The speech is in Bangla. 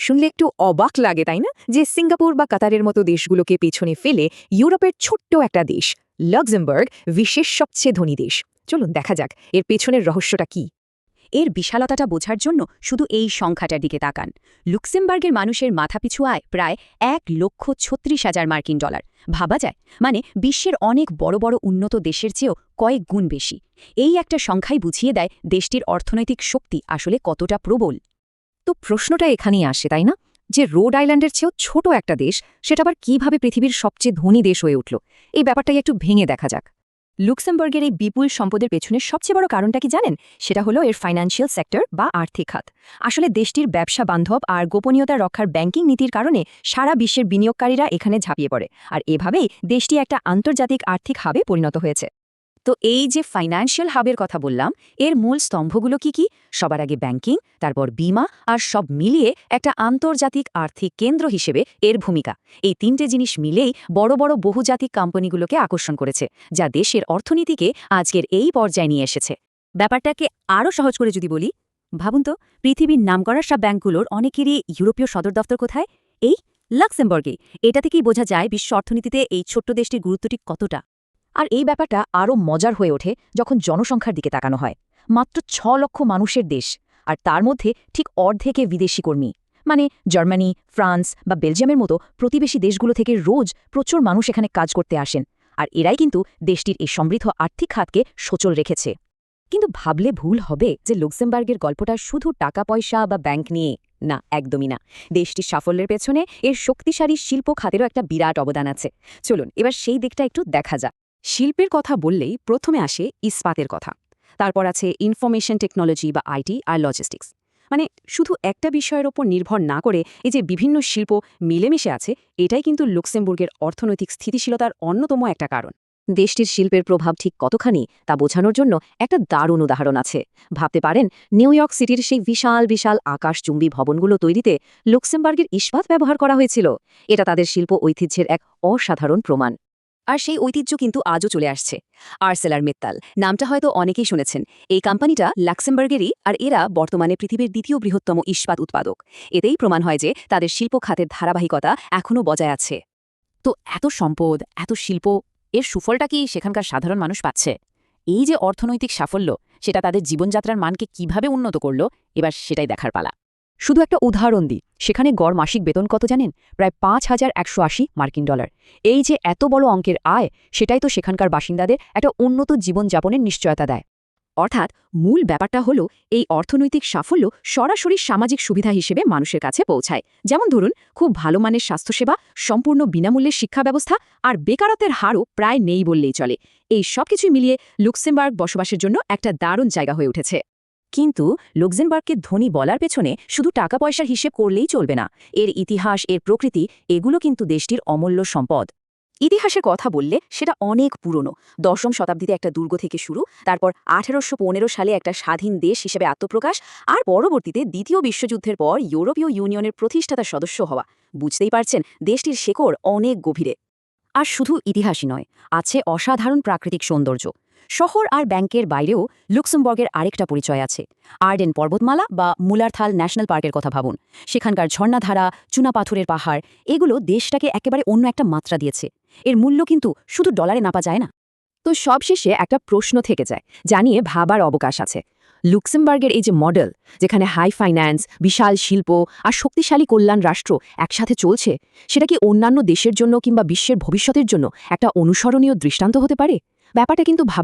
শুনলে একটু অবাক লাগে তাই না, যে সিঙ্গাপুর বা কাতারের মতো দেশগুলোকে পেছনে ফেলে ইউরোপের ছোট্ট একটা দেশ লাক্সেমবার্গ বিশ্বের সবচেয়ে ধনী দেশ। চলুন দেখা যাক এর পেছনের রহস্যটা কি। এর বিশালতাটা বোঝার জন্য শুধু এই সংখ্যাটার দিকে তাকান। লুক্সেমবার্গের মানুষের মাথাপিছু আয় প্রায় $1,36,000 মার্কিন। ভাবা যায়, মানে বিশ্বের অনেক বড় বড় উন্নত দেশের চেয়েও কয়েক গুণ বেশি। এই একটা সংখ্যাই বুঝিয়ে দেয় দেশটির অর্থনৈতিক শক্তি আসলে কতটা প্রবল। তো প্রশ্নটা এখানেই আসে তাই না, যে রোড আইল্যান্ডের চেয়েও ছোট একটা দেশ সেটা আবার কিভাবে পৃথিবীর সবচেয়ে ধনী দেশ হয়ে উঠল। এই ব্যাপারটাই একটু ভেঙে দেখা যাক। লুক্সেমবার্গের এই বিপুল সম্পদের পেছনে সবচেয়ে বড় কারণটা কি জানেন? সেটা হলো এর ফাইন্যান্সিয়াল সেক্টর বা আর্থিক খাত। আসলে দেশটির ব্যবসা বান্ধব আর গোপনীয়তা রক্ষার ব্যাংকিং নীতির কারণে সারা বিশ্বের বিনিয়োগকারীরা এখানে ঝাঁপিয়ে পড়ে, আর এভাবেই দেশটি একটা আন্তর্জাতিক আর্থিক হাবে পরিণত হয়েছে। তো এই যে ফাইন্যান্সিয়াল হাবের কথা বললাম, এর মূল স্তম্ভগুলো কি? সবার আগে ব্যাংকিং, তারপর বীমা, আর সব মিলিয়ে একটা আন্তর্জাতিক আর্থিক কেন্দ্র হিসেবে এর ভূমিকা। এই তিনটে জিনিস মিলেই বড় বড় বহুজাতিক কোম্পানিগুলোকে আকর্ষণ করেছে, যা দেশের অর্থনীতিকে আজকের এই পর্যায়ে নিয়ে এসেছে। ব্যাপারটাকে আরও সহজ করে যদি বলি, ভাবুন তো, পৃথিবীর নামকরা সব ব্যাংকগুলোর অনেকেরই ইউরোপীয় সদর দপ্তর কোথায়? এই লাক্সেমবার্গে। এটা থেকেই বোঝা যায় বিশ্ব অর্থনীতিতে এই ছোট্ট দেশটির গুরুত্বটি কতটা। আর এই ব্যাপারটা আরও মজার হয়ে ওঠে যখন জনসংখ্যার দিকে তাকানো হয়। মাত্র 6 লক্ষ মানুষের দেশ, আর তার মধ্যে ঠিক অর্ধেকে বিদেশি কর্মী। মানে জার্মানি, ফ্রান্স বা বেলজিয়ামের মতো প্রতিবেশী দেশগুলো থেকে রোজ প্রচুর মানুষ এখানে কাজ করতে আসেন, আর এরাই কিন্তু দেশটির এই সমৃদ্ধ আর্থিক খাতকে সচল রেখেছে। কিন্তু ভাবলে ভুল হবে যে লুক্সেমবার্গের গল্পটা শুধু টাকা পয়সা বা ব্যাংক নিয়ে। না, একদমই না। দেশটির সাফল্যের পেছনে এর শক্তিশালী শিল্প খাতেরও একটা বিরাট অবদান আছে। চলুন এবার সেই দিকটা একটু দেখা যাক। শিল্পের কথা বললেই প্রথমে আসে ইস্পাতের কথা, তারপর আছে ইনফরমেশন টেকনোলজি বা আইটি আর লজিস্টিক্স। মানে শুধু একটা বিষয়ের ওপর নির্ভর না করে এই যে বিভিন্ন শিল্প মিলেমিশে আছে, এটাই কিন্তু লুক্সেমবুর্গের অর্থনৈতিক স্থিতিশীলতার অন্যতম একটা কারণ। দেশটির শিল্পের প্রভাব ঠিক কতখানি তা বোঝানোর জন্য একটা দারুণ উদাহরণ আছে। ভাবতে পারেন, নিউ ইয়র্ক সিটির সেই বিশাল বিশাল আকাশচুম্বী ভবনগুলো তৈরিতে লুক্সেমবার্গের ইস্পাত ব্যবহার করা হয়েছিল। এটা তাদের শিল্প ঐতিহ্যের এক অসাধারণ প্রমাণ। আর সেই ঐতিহ্য কিন্তু আজও চলে আসছে। আর্সেলারমিত্তাল নামটা হয়তো অনেকেই শুনেছেন। এই কোম্পানিটা লাক্সেমবার্গেরই, আর এরা বর্তমানে পৃথিবীর দ্বিতীয় বৃহত্তম ইস্পাত উৎপাদক। এতেই প্রমাণ হয় যে তাদের শিল্প খাতের ধারাবাহিকতা এখনও বজায় আছে। তো এত সম্পদ, এত শিল্প, এর সুফলটা কি সেখানকার সাধারণ মানুষ পাচ্ছে? এই যে অর্থনৈতিক সাফল্য, সেটা তাদের জীবনযাত্রার মানকে কিভাবে উন্নত করল, এবার সেটাই দেখার পালা। শুধু একটা উদাহরণ দিই, সেখানে গড় মাসিক বেতন কত জানেন? প্রায় $5,180 এই যে এত বড় অঙ্কের আয়, সেটাই তো সেখানকার বাসিন্দাদের একটা উন্নত জীবনযাপনের নিশ্চয়তা দেয়। অর্থাৎ মূল ব্যাপারটা হলো এই অর্থনৈতিক সাফল্য সরাসরি সামাজিক সুবিধা হিসেবে মানুষের কাছে পৌঁছায়। যেমন ধরুন, খুব ভালো মানের স্বাস্থ্যসেবা, সম্পূর্ণ বিনামূল্যের শিক্ষা ব্যবস্থা, আর বেকারত্বের হারও প্রায় নেই বললেই চলে। এই সবকিছু মিলিয়ে লুক্সেমবার্গ বসবাসের জন্য একটা দারুণ জায়গা হয়ে উঠেছে। কিন্তু লুক্সেমবার্গকে ধনী বলার পেছনে শুধু টাকা পয়সার হিসেব করলেই চলবে না। এর ইতিহাস, এর প্রকৃতি, এগুলো কিন্তু দেশটির অমূল্য সম্পদ। ইতিহাসের কথা বললে সেটা অনেক পুরনো। 10ম শতাব্দীতে একটা দুর্গ থেকে শুরু, তারপর 1815 সালে একটা স্বাধীন দেশ হিসেবে আত্মপ্রকাশ, আর পরবর্তীতে দ্বিতীয় বিশ্বযুদ্ধের পর ইউরোপীয় ইউনিয়নের প্রতিষ্ঠাতা সদস্য হওয়া। বুঝতেই পারছেন, দেশটির শেকড় অনেক গভীরে। আর শুধু ইতিহাসই নয়, আছে অসাধারণ প্রাকৃতিক সৌন্দর্য। শহর আর ব্যাংকের বাইরেও লুক্সেমবার্গের আরেকটা পরিচয় আছে। আর্ডেন পর্বতমালা বা মুলারথাল ন্যাশনাল পার্কের কথা ভাবুন। সেখানকার ঝর্ণাধারা, চুনাপাথরের পাহাড়, এগুলো দেশটাকে একেবারে অন্য একটা মাত্রা দিয়েছে। এর মূল্য কিন্তু শুধু ডলারে নাপা যায় না। তো সবশেষে একটা প্রশ্ন থেকে যায়, জানিয়ে ভাবার অবকাশ আছে। লুক্সেমবার্গের এই যে মডেল, যেখানে হাই ফাইন্যান্স, বিশাল শিল্প আর শক্তিশালী কল্যাণ রাষ্ট্র একসাথে চলছে, সেটা কি অন্যান্য দেশের জন্য কিংবা বিশ্বের ভবিষ্যতের জন্য একটা অনুসরণীয় দৃষ্টান্ত হতে পারে? ব্যাপারটা কিন্তু ভাবা